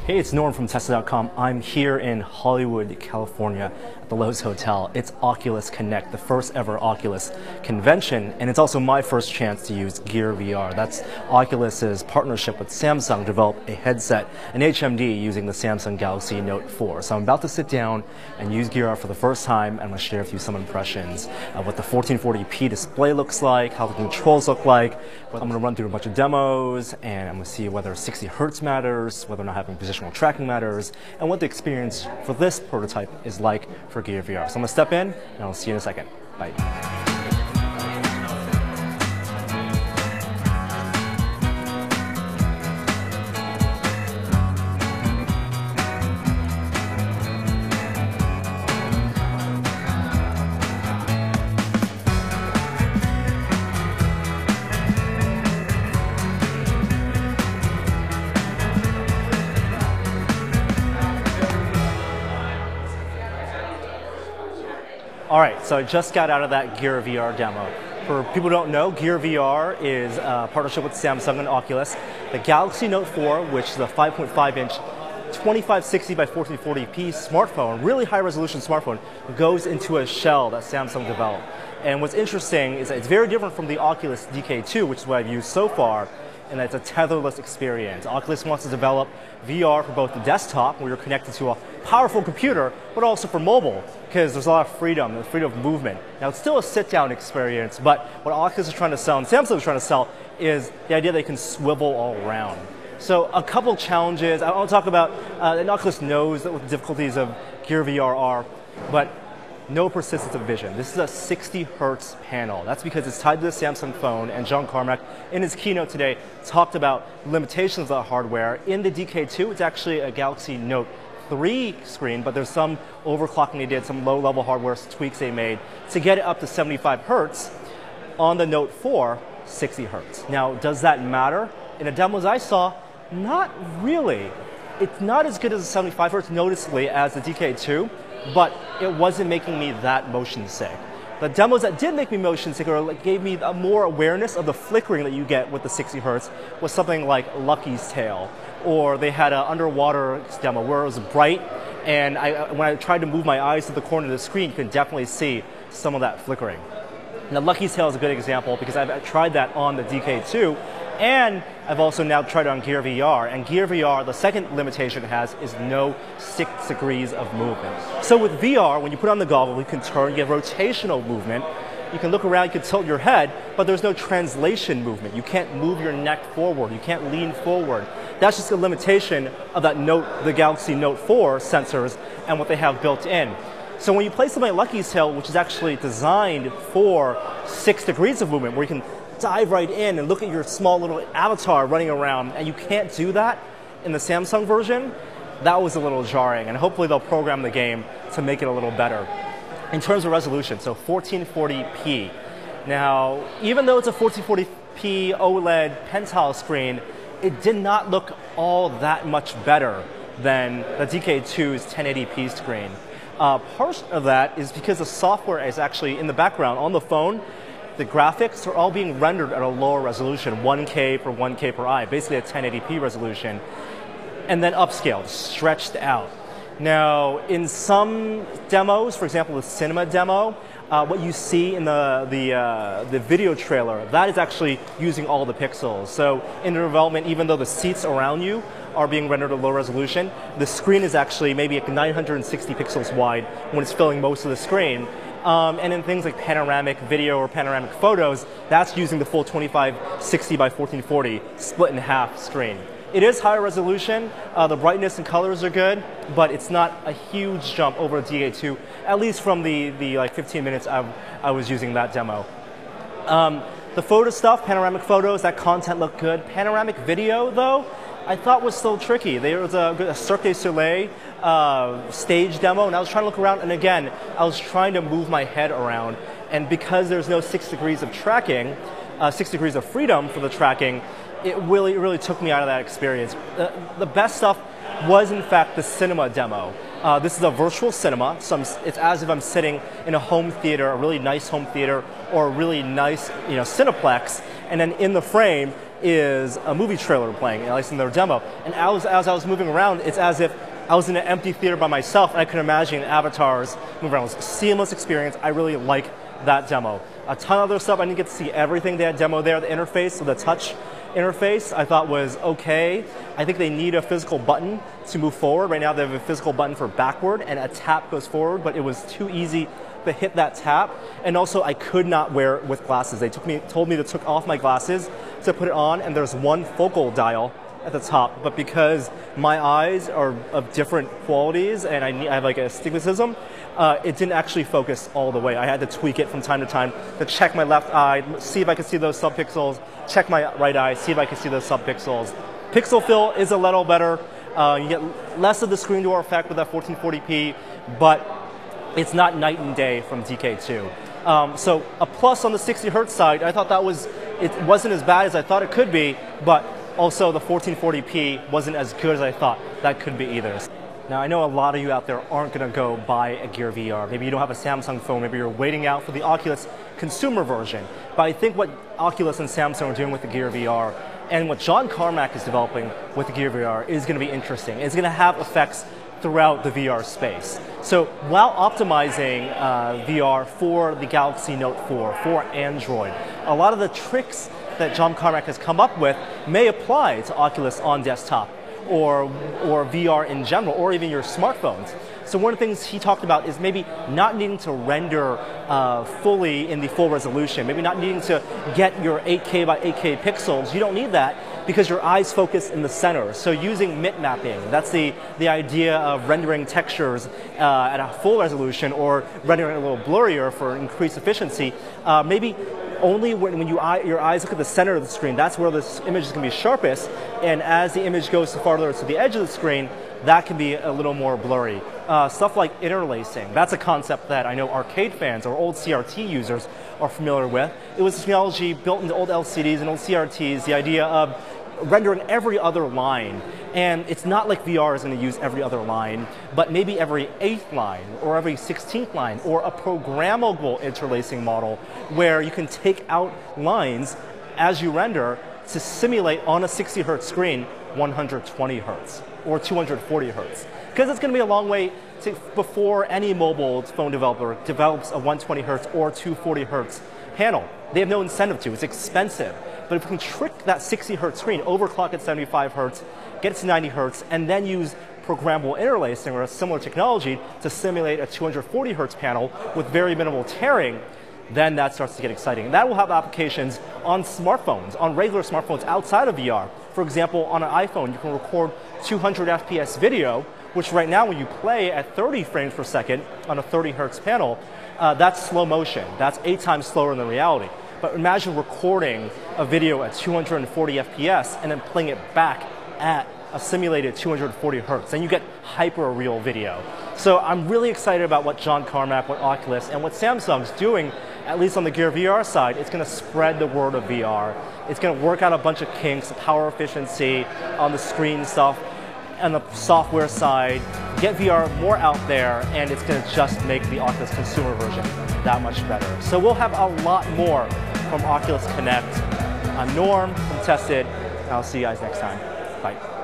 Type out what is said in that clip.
Hey, it's Norm from Tesla.com. I'm here in Hollywood, California at the Lowe's Hotel. It's Oculus Connect, the first ever Oculus convention, and it's also my first chance to use Gear VR. That's Oculus's partnership with Samsung to develop a headset, an HMD, using the Samsung Galaxy Note 4. So I'm about to sit down and use Gear VR for the first time, and I'm going to share with you some impressions of what the 1440p display looks like, how the controls look like. I'm going to run through a bunch of demos, and I'm going to see whether 60 hertz matters, whether or not having positional tracking matters, and what the experience for this prototype is like for Gear VR. So I'm going to step in, and I'll see you in a second. Bye. All right, so I just got out of that Gear VR demo. For people who don't know, Gear VR is a partnership with Samsung and Oculus. The Galaxy Note 4, which is a 5.5-inch 2560 by 1440p smartphone, really high-resolution smartphone, goes into a shell that Samsung developed. And what's interesting is that it's very different from the Oculus DK2, which is what I've used so far, and it's a tetherless experience. Oculus wants to develop VR for both the desktop, where you're connected to a powerful computer, but also for mobile, because there's a lot of freedom of movement. Now, it's still a sit-down experience, but what Oculus is trying to sell and Samsung is trying to sell is the idea they can swivel all around. So a couple challenges. I want to talk about, and Oculus knows what the difficulties of Gear VR are, but no persistence of vision. This is a 60 hertz panel. That's because it's tied to the Samsung phone, and John Carmack, in his keynote today, talked about limitations of the hardware. In the DK2, it's actually a Galaxy Note 3 screen, but there's some overclocking they did, some low-level hardware tweaks they made to get it up to 75 hertz. On the Note 4, 60 hertz. Now, does that matter? In the demos I saw, not really. It's not as good as the 75 hertz noticeably as the DK2, but it wasn't making me that motion sick. The demos that did make me motion sick, or gave me more awareness of the flickering that you get with the 60 hertz, was something like Lucky's Tale. Or they had an underwater demo where it was bright, and when I tried to move my eyes to the corner of the screen, you could definitely see some of that flickering. Now, Lucky's Tale is a good example because I've tried that on the DK2, and I've also now tried it on Gear VR. And Gear VR, the second limitation it has is no 6 degrees of movement. So with VR, when you put on the goggle, you can turn, you have rotational movement. You can look around, you can tilt your head, but there's no translation movement. You can't move your neck forward. You can't lean forward. That's just a limitation of that the Galaxy Note 4 sensors and what they have built in. So when you play something like Lucky's Tale, which is actually designed for 6 degrees of movement, where you can dive right in and look at your small little avatar running around, and you can't do that in the Samsung version, that was a little jarring, and hopefully they'll program the game to make it a little better. In terms of resolution, so 1440p. Now, even though it's a 1440p OLED pentile screen, it did not look all that much better than the DK2's 1080p screen. Part of that is because the software is actually in the background on the phone. The graphics are all being rendered at a lower resolution, 1K per 1K per eye, basically a 1080p resolution, and then upscaled, stretched out. Now, in some demos, for example, the cinema demo, what you see in the video trailer, that is actually using all the pixels. So in the development, even though the seats around you are being rendered at low resolution, the screen is actually maybe 960 pixels wide when it's filling most of the screen. And in things like panoramic video or panoramic photos, that's using the full 2560 by 1440 split in half screen. It is higher resolution, the brightness and colors are good, but it's not a huge jump over the DK2, at least from the like 15 minutes I was using that demo. The photo stuff, panoramic photos, that content looked good. Panoramic video, though, I thought was still tricky. There was a Cirque du Soleil stage demo, and I was trying to look around, and again, I was trying to move my head around, and because there's no 6 degrees of tracking, 6 degrees of freedom for the tracking, it really took me out of that experience. The best stuff was, in fact, the cinema demo. This is a virtual cinema, so it's as if I'm sitting in a home theater, a really nice home theater, or a really nice, Cineplex, and then in the frame is a movie trailer playing, at least in their demo. And as I was moving around, it's as if I was in an empty theater by myself, and I could imagine avatars moving around. It was a seamless experience. I really like that demo. A ton of other stuff, I didn't get to see everything they had demo there. The interface, so the touch interface, I thought was okay. I think they need a physical button to move forward. Right now they have a physical button for backward, and a tap goes forward, but it was too easy to hit that tap. And also, I could not wear it with glasses. They told me to take off my glasses to put it on, and there's one focal dial at the top, but because my eyes are of different qualities and I have like astigmatism, it didn't actually focus all the way. I had to tweak it from time to time to check my left eye, see if I could see those subpixels, check my right eye, see if I could see those subpixels. Pixel fill is a little better. You get less of the screen door effect with that 1440p, but it's not night and day from DK2. So a plus on the 60 hertz side, I thought it wasn't as bad as I thought it could be, but also the 1440p wasn't as good as I thought that could be either. Now I know a lot of you out there aren't going to go buy a Gear VR. Maybe you don't have a Samsung phone, maybe you're waiting out for the Oculus consumer version. But I think what Oculus and Samsung are doing with the Gear VR and what John Carmack is developing with the Gear VR is going to be interesting. It's going to have effects throughout the VR space. So while optimizing VR for the Galaxy Note 4, for Android, a lot of the tricks that John Carmack has come up with may apply to Oculus on desktop or VR in general, or even your smartphones. So one of the things he talked about is maybe not needing to render fully in the full resolution, maybe not needing to get your 8K by 8K pixels. You don't need that because your eyes focus in the center. So using mid mapping, that's the idea of rendering textures at a full resolution or rendering it a little blurrier for increased efficiency. Maybe only when your eyes look at the center of the screen, that's where this image is going to be sharpest, and as the image goes farther to the edge of the screen, that can be a little more blurry. Stuff like interlacing, that's a concept that I know arcade fans or old CRT users are familiar with. It was technology built into old LCDs and old CRTs, the idea of rendering every other line. And it's not like VR is going to use every other line, but maybe every 8th line or every 16th line, or a programmable interlacing model where you can take out lines as you render to simulate on a 60 hertz screen 120 hertz or 240 hertz. Because it's going to be a long way before any mobile phone developer develops a 120 hertz or 240 hertz panel. They have no incentive to. It's expensive. But if we can trick that 60 hertz screen, overclock at 75 hertz, get it to 90 hertz, and then use programmable interlacing or a similar technology to simulate a 240 hertz panel with very minimal tearing, then that starts to get exciting. And that will have applications on smartphones, on regular smartphones outside of VR. For example, on an iPhone, you can record 200 FPS video, which right now when you play at 30 frames per second on a 30 hertz panel, that's slow motion. That's 8 times slower than reality. But imagine recording a video at 240 FPS and then playing it back at a simulated 240 hertz. And you get hyper real video. So I'm really excited about what John Carmack, what Oculus, and what Samsung's doing, at least on the Gear VR side. It's going to spread the word of VR. It's going to work out a bunch of kinks, power efficiency, on the screen stuff, on the software side, get VR more out there, and it's going to just make the Oculus consumer version that much better. So we'll have a lot more from Oculus Connect. I'm Norm from Tested, and I'll see you guys next time. Bye.